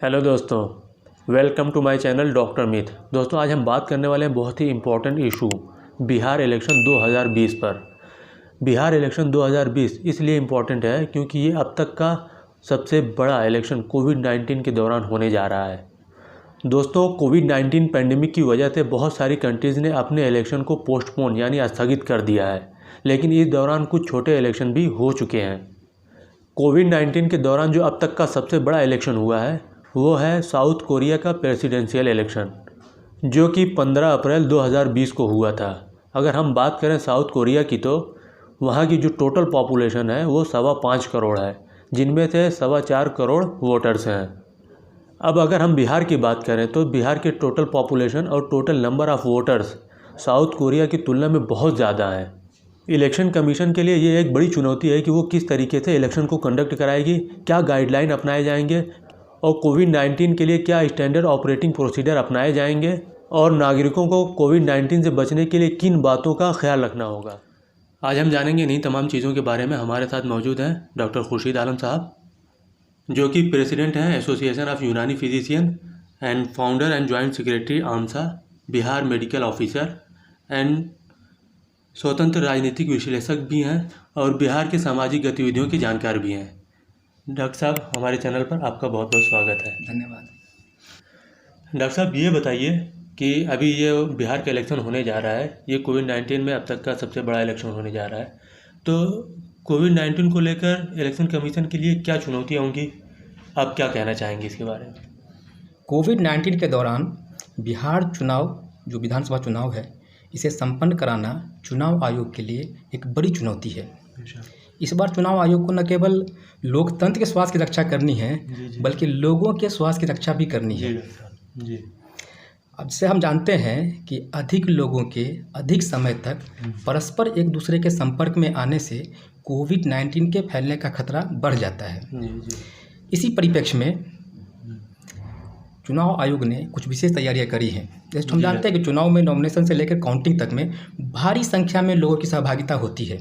Hello दोस्तों, welcome to my channel doctor myth. दोस्तों, आज हम बात करने वाले हैं बहुत ही इम्पोर्टेंट इशू बिहार इलेक्शन 2020 पर। बिहार इलेक्शन 2020 इसलिए इम्पोर्टेंट है क्योंकि ये अब तक का सबसे बड़ा इलेक्शन कोविड-19 के दौरान होने जा रहा है। दोस्तों, कोविड-19 पैंडेमिक की वजह से बहुत सारी कंट्रीज़ ने अपने इलेक्शन को पोस्टपोन यानी स्थगित कर दिया है, लेकिन इस दौरान कुछ छोटे इलेक्शन भी हो चुके हैं। कोविड-19 के दौरान जो अब तक का सबसे बड़ा इलेक्शन हुआ है वो है साउथ कोरिया का प्रेसिडेंशियल इलेक्शन, जो कि 15 अप्रैल 2020 को हुआ था। अगर हम बात करें साउथ कोरिया की तो वहाँ की जो टोटल पॉपुलेशन है वो 5.25 करोड़ है, जिनमें से 4.25 करोड़ वोटर्स हैं। अब अगर हम बिहार की बात करें तो बिहार के टोटल पॉपुलेशन और total number of voters south Korea की तुलना में बहुत ज़्यादा है। इलेक्शन कमीशन के लिए ये एक बड़ी चुनौती है कि वो किस तरीके से इलेक्शन को कंडक्ट कराएगी, क्या गाइडलाइन अपनाए जाएंगे और कोविड-19 के लिए क्या स्टैंडर्ड ऑपरेटिंग प्रोसीजर अपनाए जाएंगे और नागरिकों को कोविड-19 से बचने के लिए किन बातों का ख्याल रखना होगा। आज हम जानेंगे इन्हीं तमाम चीज़ों के बारे में। हमारे साथ मौजूद हैं डॉक्टर खुर्शीद आलम साहब, जो कि प्रेसिडेंट हैं association of Unani physician and founder and joint secretary Aamsa, Bihar medical officer and स्वतंत्र राजनीतिक विश्लेषक भी हैं और बिहार के सामाजिक गतिविधियों की जानकार भी हैं। डॉक्टर साहब, हमारे चैनल पर आपका बहुत बहुत स्वागत है। धन्यवाद। डॉक्टर साहब, ये बताइए कि अभी ये बिहार का इलेक्शन होने जा रहा है, ये कोविड-19 में अब तक का सबसे बड़ा इलेक्शन होने जा रहा है, तो कोविड-19 को लेकर इलेक्शन कमीशन के लिए क्या चुनौतियाँ होंगी, आप क्या कहना चाहेंगे इसके बारे में? कोविड-19 के दौरान बिहार चुनाव, जो विधानसभा चुनाव है, इसे संपन्न कराना चुनाव आयोग के लिए एक बड़ी चुनौती है। इस बार चुनाव आयोग को न केवल लोकतंत्र के स्वास्थ्य की रक्षा करनी है, बल्कि लोगों के स्वास्थ्य की रक्षा भी करनी है। जी। अब से हम जानते हैं कि अधिक लोगों के अधिक समय तक परस्पर एक दूसरे के संपर्क में आने से कोविड-19 के फैलने का खतरा बढ़ जाता है। इसी परिप्रेक्ष्य में चुनाव आयोग ने कुछ विशेष तैयारियां करी हैं। जैसे हम जानते हैं कि चुनाव में नॉमिनेशन से लेकर काउंटिंग तक में भारी संख्या में लोगों की सहभागिता होती है।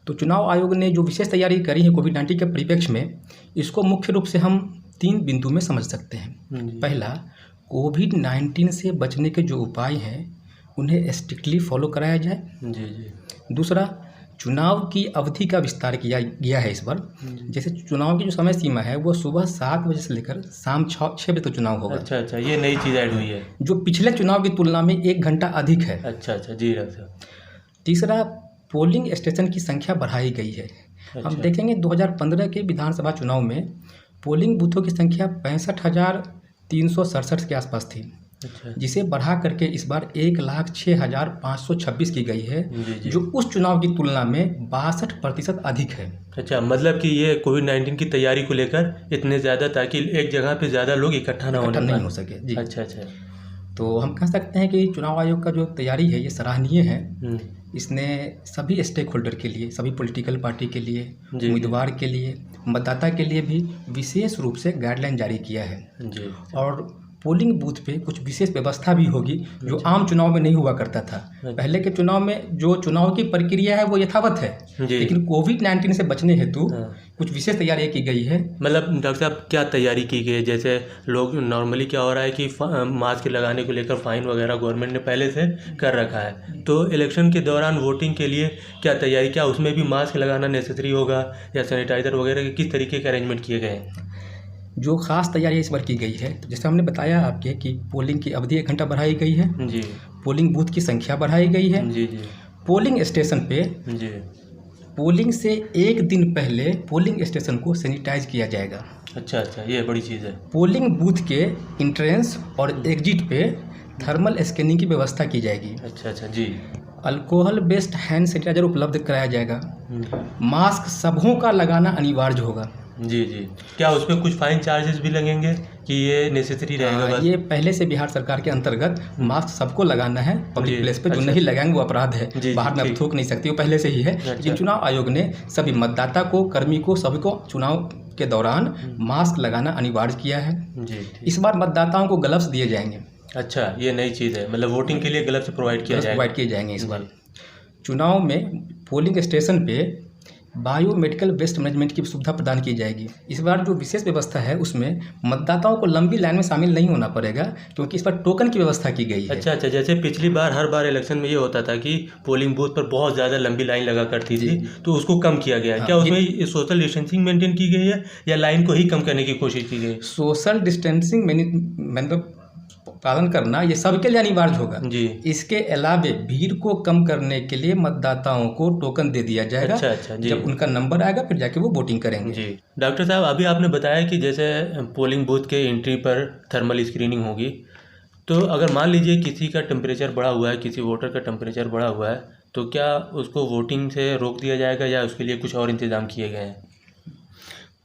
तो चुनाव आयोग ने जो विशेष तैयारी करी है कोविड-19 के परिप्रेक्ष्य में, इसको मुख्य रूप से हम 3 बिंदु में समझ सकते हैं। पहला, कोविड-19 से बचने के जो उपाय हैं उन्हें स्ट्रिक्टली फॉलो कराया जाए। दूसरा, चुनाव की अवधि का विस्तार किया गया है इस बार। जैसे चुनाव की जो समय सीमा है वो सुबह 7 बजे से लेकर शाम 6 बजे तक चुनाव होगा। अच्छा, ये नई चीज़ ऐड हुई है, जो पिछले चुनाव की तुलना में 1 घंटा अधिक है। अच्छा जी डॉक्टर। तीसरा, पोलिंग स्टेशन की संख्या बढ़ाई गई है। हम देखेंगे 2015 के विधानसभा चुनाव में पोलिंग बूथों की संख्या 65,367 के आसपास थी, जिसे बढ़ा करके इस बार 1,06,526 की गई है, जो उस चुनाव की तुलना में 62% अधिक है। अच्छा, मतलब कि ये कोविड-19 की तैयारी को लेकर इतने ज़्यादा, ताकि एक जगह पे ज़्यादा लोग इकट्ठा नहीं हो सके। जी। अच्छा। तो हम कह सकते हैं कि चुनाव आयोग का जो तैयारी है ये सराहनीय है। इसने सभी स्टेक होल्डर के लिए, सभी पॉलिटिकल पार्टी के लिए, उम्मीदवार के लिए, मतदाता के लिए भी विशेष रूप से गाइडलाइन जारी किया है। और पोलिंग बूथ पे कुछ विशेष व्यवस्था भी होगी जो आम चुनाव में नहीं हुआ करता था। पहले के चुनाव में जो चुनाव की प्रक्रिया है वो यथावत है, लेकिन कोविड-19 से बचने हेतु कुछ विशेष तैयारियां की गई है। मतलब डॉक्टर साहब, क्या तैयारी की गई है? जैसे लोग नॉर्मली क्या हो रहा है कि मास्क लगाने को लेकर फाइन वगैरह गवर्नमेंट ने पहले से कर रखा है, तो इलेक्शन के दौरान वोटिंग के लिए क्या तैयारी, क्या उसमें भी मास्क लगाना नेसेसरी होगा या सैनिटाइजर वगैरह के किस तरीके के अरेंजमेंट किए गए हैं? जो खास तैयारी इस बार की गई है, तो जैसे हमने बताया आपके कि पोलिंग की अवधि 1 घंटा बढ़ाई गई है। पोलिंग बूथ की संख्या बढ़ाई गई है। पोलिंग स्टेशन पे पोलिंग से 1 दिन पहले पोलिंग स्टेशन को सैनिटाइज किया जाएगा। अच्छा, ये बड़ी चीज़ है। पोलिंग बूथ के इंट्रेंस और एग्जिट पे थर्मल स्कैनिंग की व्यवस्था की जाएगी। अच्छा जी। अल्कोहल बेस्ड हैंड सैनिटाइजर उपलब्ध कराया जाएगा। मास्क सबों का लगाना अनिवार्य होगा। जी। क्या उसमें कुछ फाइन चार्जेस भी लगेंगे कि ये नेसेसरी रहेगा? ये पहले से बिहार सरकार के अंतर्गत मास्क सबको लगाना है पब्लिक प्लेस पे। जो नहीं लगाएंगे वो अपराध है, बाहर में अब थूक नहीं सकती, वो पहले से ही है। लेकिन चुनाव आयोग ने सभी मतदाता को, कर्मी को, सभी को चुनाव के दौरान मास्क लगाना अनिवार्य किया है। इस बार मतदाताओं को ग्लव्स दिए जाएंगे। अच्छा, ये नई चीज़ है, मतलब वोटिंग के लिए ग्लव्स प्रोवाइड किए जाएंगे इस बार। चुनाव में पोलिंग स्टेशन पे बायोमेडिकल वेस्ट मैनेजमेंट की सुविधा प्रदान की जाएगी। इस बार जो विशेष व्यवस्था है उसमें मतदाताओं को लंबी लाइन में शामिल नहीं होना पड़ेगा, क्योंकि इस पर टोकन की व्यवस्था की गई है। अच्छा, जैसे पिछली बार हर बार इलेक्शन में ये होता था कि पोलिंग बूथ पर बहुत ज़्यादा लंबी लाइन लगा करती थी, तो उसको कम किया गया। क्या उसमें सोशल डिस्टेंसिंग मेंटेन की गई है या लाइन को ही कम करने की कोशिश की गई? सोशल डिस्टेंसिंग मतलब पालन करना ये सबके लिए अनिवार्य होगा जी। इसके अलावे भीड़ को कम करने के लिए मतदाताओं को टोकन दे दिया जाएगा। अच्छा जी। जब उनका नंबर आएगा फिर जाके वो वोटिंग करेंगे। जी। डॉक्टर साहब, अभी आपने बताया कि जैसे पोलिंग बूथ के एंट्री पर थर्मल स्क्रीनिंग होगी, तो अगर मान लीजिए किसी का टेम्परेचर बढ़ा हुआ है, किसी वोटर का टेम्परेचर बढ़ा हुआ है, तो क्या उसको वोटिंग से रोक दिया जाएगा या उसके लिए कुछ और इंतजाम किए गए हैं?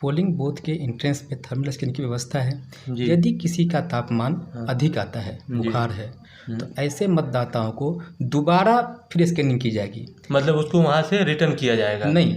पोलिंग बूथ के एंट्रेंस पे थर्मल स्क्रीनिंग की व्यवस्था है। यदि किसी का तापमान अधिक आता है, बुखार है, तो ऐसे मतदाताओं को दोबारा फिर स्कैनिंग की जाएगी। मतलब उसको वहाँ से रिटर्न किया जाएगा? नहीं,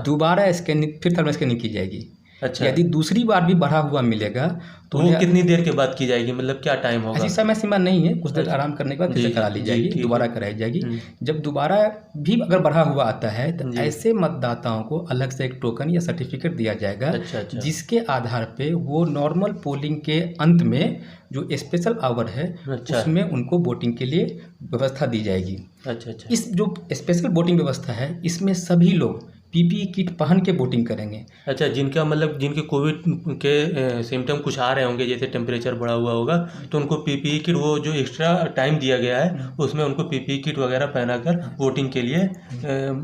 दोबारा स्कैनिंग फिर थर्मल स्कैनिंग की जाएगी। अच्छा। यदि दूसरी बार भी बढ़ा हुआ मिलेगा तो वो कितनी देर के बाद की जाएगी, मतलब क्या टाइम होगा? ऐसी समय सीमा नहीं है, कुछ देर आराम करने के बाद फिर से करा ली जाएगी, दोबारा कराई जाएगी। जब दोबारा भी अगर बढ़ा हुआ आता है तो ऐसे मतदाताओं को अलग से एक टोकन या सर्टिफिकेट दिया जाएगा। अच्छा। जिसके आधार पे वो नॉर्मल पोलिंग के अंत में जो स्पेशल आवर है उसमें उनको वोटिंग के लिए व्यवस्था दी जाएगी। अच्छा। इस जो स्पेशल वोटिंग व्यवस्था है इसमें सभी लोग पीपीई किट पहन के वोटिंग करेंगे। अच्छा, जिनका मतलब जिनके कोविड के सिम्टम कुछ आ रहे होंगे, जैसे टेम्परेचर बढ़ा हुआ होगा, तो उनको पीपीई किट, वो जो एक्स्ट्रा टाइम दिया गया है उसमें उनको पीपीई किट वगैरह पहनाकर वोटिंग के लिए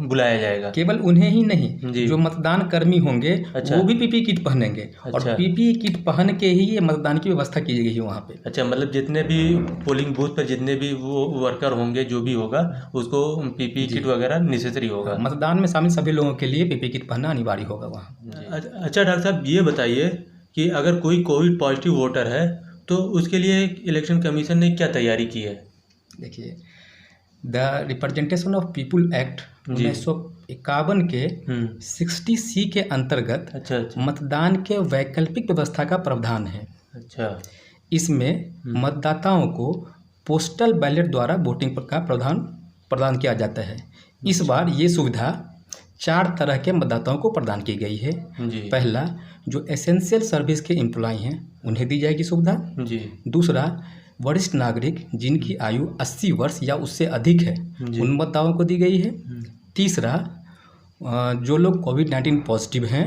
बुलाया जाएगा। केवल उन्हें ही नहीं, जो मतदान कर्मी होंगे वो भी पीपीई किट पहनेंगे। और पीपीई किट पहन के ही ये मतदान की व्यवस्था की गई है वहाँ पे। अच्छा, मतलब जितने भी पोलिंग बूथ पर जितने भी वो वर्कर होंगे, जो भी होगा, उसको पीपीई किट वगैरह नेसेसरी होगा। मतदान में शामिल सभी लोगों के लिए पीपीई किट पहनना अनिवार्य होगा वहाँ। अच्छा डॉक्टर साहब, ये बताइए कि अगर कोई कोविड पॉजिटिव वोटर है तो उसके लिए इलेक्शन कमीशन ने क्या तैयारी की है? देखिए, the representation of people act 1951 के 60C के अंतर्गत मतदान के वैकल्पिक व्यवस्था का प्रावधान है। अच्छा। इसमें मतदाताओं को पोस्टल बैलेट द्वारा वोटिंग का प्रदान किया जाता है। इस बार ये सुविधा 4 तरह के मतदाताओं को प्रदान की गई है। पहला, जो एसेंशियल सर्विस के एम्प्लॉय हैं उन्हें दी जाएगी सुविधा। दूसरा, वरिष्ठ नागरिक जिनकी आयु 80 वर्ष या उससे अधिक है उन मतदाताओं को दी गई है। तीसरा, जो लोग कोविड-19 पॉजिटिव हैं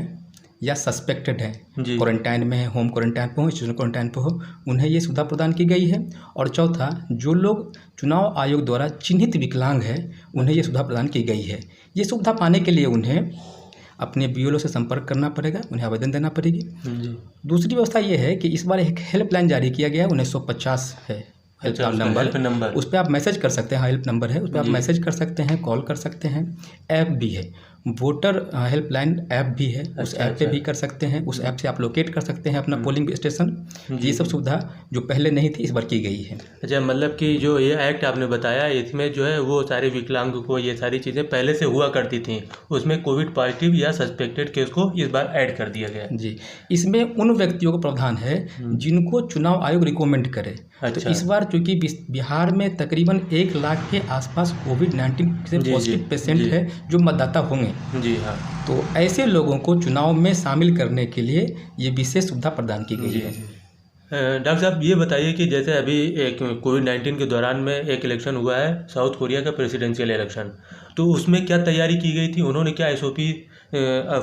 या सस्पेक्टेड हैं, क्वारंटाइन में है, होम क्वारंटाइन पे हो, इंस्टीट्यूशनल क्वारंटाइन पे हो, उन्हें ये सुविधा प्रदान की गई है। और चौथा, जो लोग चुनाव आयोग द्वारा चिन्हित विकलांग है उन्हें ये सुविधा प्रदान की गई है। ये सुविधा पाने के लिए उन्हें अपने बीएलओ से संपर्क करना पड़ेगा, उन्हें आवेदन देना पड़ेगी। दूसरी व्यवस्था ये है कि इस बार एक हेल्पलाइन जारी किया गया है, 1950 है हेल्प नंबर। उस पर आप मैसेज कर सकते हैं, हेल्प नंबर है, उस पर आप मैसेज कर सकते हैं, कॉल कर सकते हैं। ऐप भी है, वोटर हेल्पलाइन ऐप भी है, उस ऐप पे भी कर सकते हैं। उस ऐप से आप लोकेट कर सकते हैं अपना पोलिंग स्टेशन। ये सब सुविधा जो पहले नहीं थी इस बार की गई है। अच्छा, मतलब कि जो ये एक्ट आपने बताया इसमें जो है वो सारे विकलांग को ये सारी चीज़ें पहले से हुआ करती थी, उसमें कोविड पॉजिटिव या सस्पेक्टेड केस को इस बार ऐड कर दिया गया। जी, इसमें उन व्यक्तियों को प्रावधान है जिनको चुनाव आयोग रिकमेंड करे। तो इस बार चूँकि बिहार में तकरीबन 1 लाख के आसपास कोविड-19 से पॉजिटिव पेशेंट है जो मतदाता होंगे। जी हाँ, तो ऐसे लोगों को चुनाव में शामिल करने के लिए ये विशेष सुविधा प्रदान की गई है। डॉक्टर साहब, ये बताइए कि जैसे अभी एक कोविड-19 के दौरान में एक इलेक्शन हुआ है, साउथ कोरिया का प्रेसिडेंशियल इलेक्शन, तो उसमें क्या तैयारी की गई थी, उन्होंने क्या SOP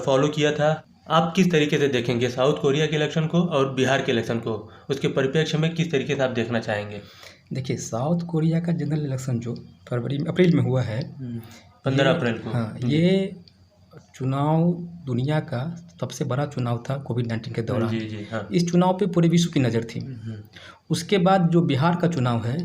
फॉलो किया था? आप किस तरीके से देखेंगे साउथ कोरिया के इलेक्शन को और बिहार के इलेक्शन को, उसके परिप्रेक्ष्य में किस तरीके से आप देखना चाहेंगे? देखिए, साउथ कोरिया का जनरल इलेक्शन जो अप्रैल में हुआ है, 15 अप्रैल को, हाँ, ये चुनाव दुनिया का सबसे बड़ा चुनाव था कोविड-19 के दौरान। जी, हाँ। इस चुनाव पे पूरे विश्व की नज़र थी। उसके बाद जो बिहार का चुनाव है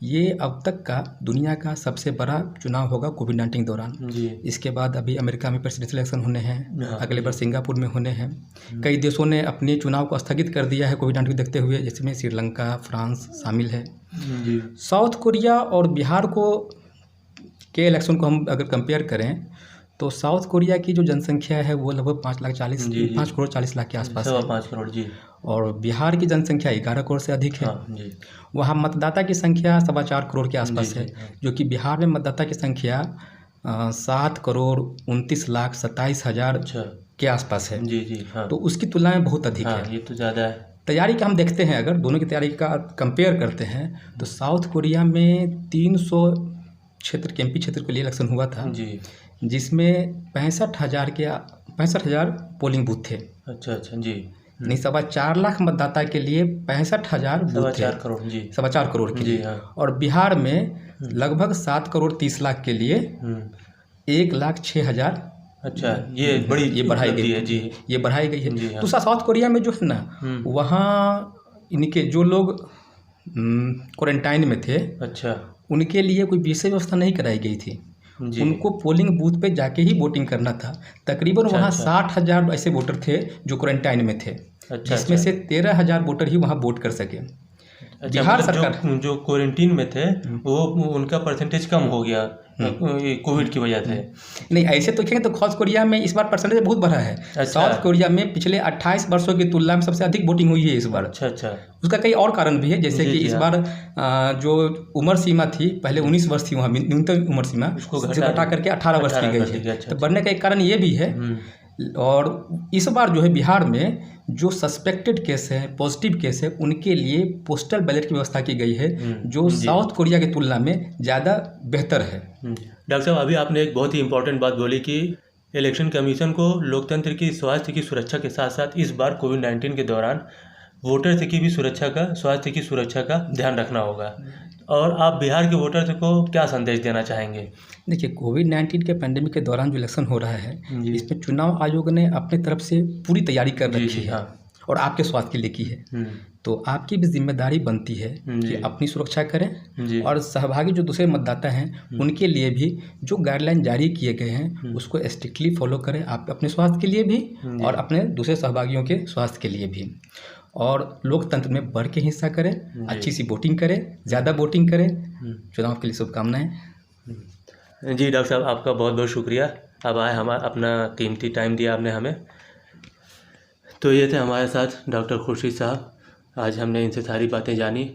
ये अब तक का दुनिया का सबसे बड़ा चुनाव होगा कोविड-19 के दौरान। इसके बाद अभी अमेरिका में प्रेसिडेंशियल इलेक्शन होने हैं, अगले बार सिंगापुर में होने हैं। कई देशों ने अपने चुनाव को स्थगित कर दिया है कोविड-19 को देखते हुए, जिसमें श्रीलंका, फ्रांस शामिल है। साउथ कोरिया और बिहार के इलेक्शन को हम अगर कंपेयर करें तो साउथ कोरिया की जो जनसंख्या है वो लगभग 5 करोड़ 40 लाख के आसपास है। 5 करोड़ जी। और बिहार की जनसंख्या 11 करोड़ से अधिक है। जी। वहाँ मतदाता की संख्या 4.25 करोड़ के आसपास है, जो कि बिहार में मतदाता की संख्या 7,29,27,000 अच्छा। के आसपास है। जी जी हाँ। तो उसकी तुलना में बहुत अधिक हाँ है। ये तो ज़्यादा है। तैयारी का हम देखते हैं, अगर दोनों की तैयारी का कंपेयर करते हैं तो साउथ कोरिया में 300 क्षेत्र के एमपी क्षेत्र के लिए इलेक्शन हुआ था, जी। जिसमें 65,000 पोलिंग बूथ थे। अच्छा अच्छा जी। नहीं, 4.25 लाख मतदाता के लिए 65,000 बूथ थे। 4.25 करोड़ जी। 4.25 करोड़ के जी लिए। हाँ। और बिहार में लगभग 7,30,00,000 के लिए 1,06,000। अच्छा ये बड़ी ये बढ़ाई उपलब्धि गई है जी। ये बढ़ाई गई है। जी हाँ। दूसरा, साउथ कोरिया में जो है ना, वहाँ इनके जो लोग क्वारंटाइन में थे, अच्छा उनके लिए कोई विशेष व्यवस्था नहीं कराई गई थी। जी। उनको पोलिंग बूथ पे जाके ही वोटिंग करना था। तकरीबन वहाँ 60,000 ऐसे वोटर थे जो क्वारंटाइन में थे, जिसमें से 13,000 वोटर ही वहाँ वोट कर सके। अच्छा, बिहार मतलब सरकार जो क्वारंटीन में थे वो उनका परसेंटेज कम हो गया कोविड की वजह से। नहीं, ऐसे तो देखेंगे तो साउथ कोरिया में इस बार परसेंटेज बहुत बढ़ा है। अच्छा। साउथ कोरिया में पिछले 28 वर्षों की तुलना में सबसे अधिक वोटिंग हुई है इस बार। अच्छा अच्छा। उसका कई और कारण भी है, जैसे जी, कि जी, इस हाँ। बार जो उम्र सीमा थी, पहले 19 वर्ष थी वहाँ न्यूनतम उम्र सीमा, उसको जो घटा करके 18 वर्ष की 18 कर गई दी गई। है। अच्छा, तो बढ़ने का एक कारण ये भी है। और इस बार जो है बिहार में जो सस्पेक्टेड केस है, पॉजिटिव केस है, उनके लिए पोस्टल बैलेट की व्यवस्था की गई है, जो साउथ कोरिया की तुलना में ज़्यादा बेहतर है। डॉक्टर साहब, अभी आपने एक बहुत ही इंपॉर्टेंट बात बोली कि इलेक्शन कमीशन को लोकतंत्र की स्वास्थ्य की सुरक्षा के साथ साथ इस बार कोविड-19 के दौरान वोटर्स की भी स्वास्थ्य की सुरक्षा का ध्यान रखना होगा। और आप बिहार के वोटर्स को क्या संदेश देना चाहेंगे? देखिए, कोविड-19 के पैंडेमिक के दौरान जो इलेक्शन हो रहा है, जी। इसमें चुनाव आयोग ने अपनी तरफ से पूरी तैयारी कर जी, रखी जी, है हाँ। और आपके स्वास्थ्य के लिए की है। तो आपकी भी जिम्मेदारी बनती है कि अपनी सुरक्षा करें और सहभागी जो दूसरे मतदाता हैं उनके लिए भी जो गाइडलाइन जारी किए गए हैं उसको स्ट्रिक्टली फॉलो करें, आप अपने स्वास्थ्य के लिए भी और अपने दूसरे सहभागियों के स्वास्थ्य के लिए भी। और लोकतंत्र में बढ़ के हिस्सा करें, अच्छी सी वोटिंग करें, ज़्यादा वोटिंग करें। चुनाव के लिए शुभकामनाएं। जी डॉक्टर साहब, आपका बहुत बहुत शुक्रिया। अब आए हमारा अपना कीमती टाइम दिया आपने हमें। तो ये थे हमारे साथ डॉक्टर खुर्शीद साहब। आज हमने इनसे सारी बातें जानी।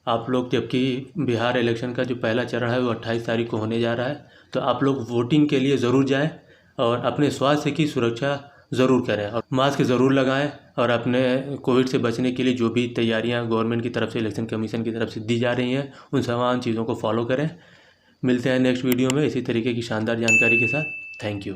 आप लोग, जबकि बिहार इलेक्शन का जो पहला चरण है वो 28 तारीख को होने जा रहा है, तो आप लोग वोटिंग के लिए ज़रूर जाएं और अपने स्वास्थ्य की सुरक्षा ज़रूर करें और मास्क ज़रूर लगाएं और अपने कोविड से बचने के लिए जो भी तैयारियां गवर्नमेंट की तरफ से, इलेक्शन कमीशन की तरफ से दी जा रही हैं, उन तमाम चीज़ों को फॉलो करें। मिलते हैं नेक्स्ट वीडियो में इसी तरीके की शानदार जानकारी के साथ। Thank you.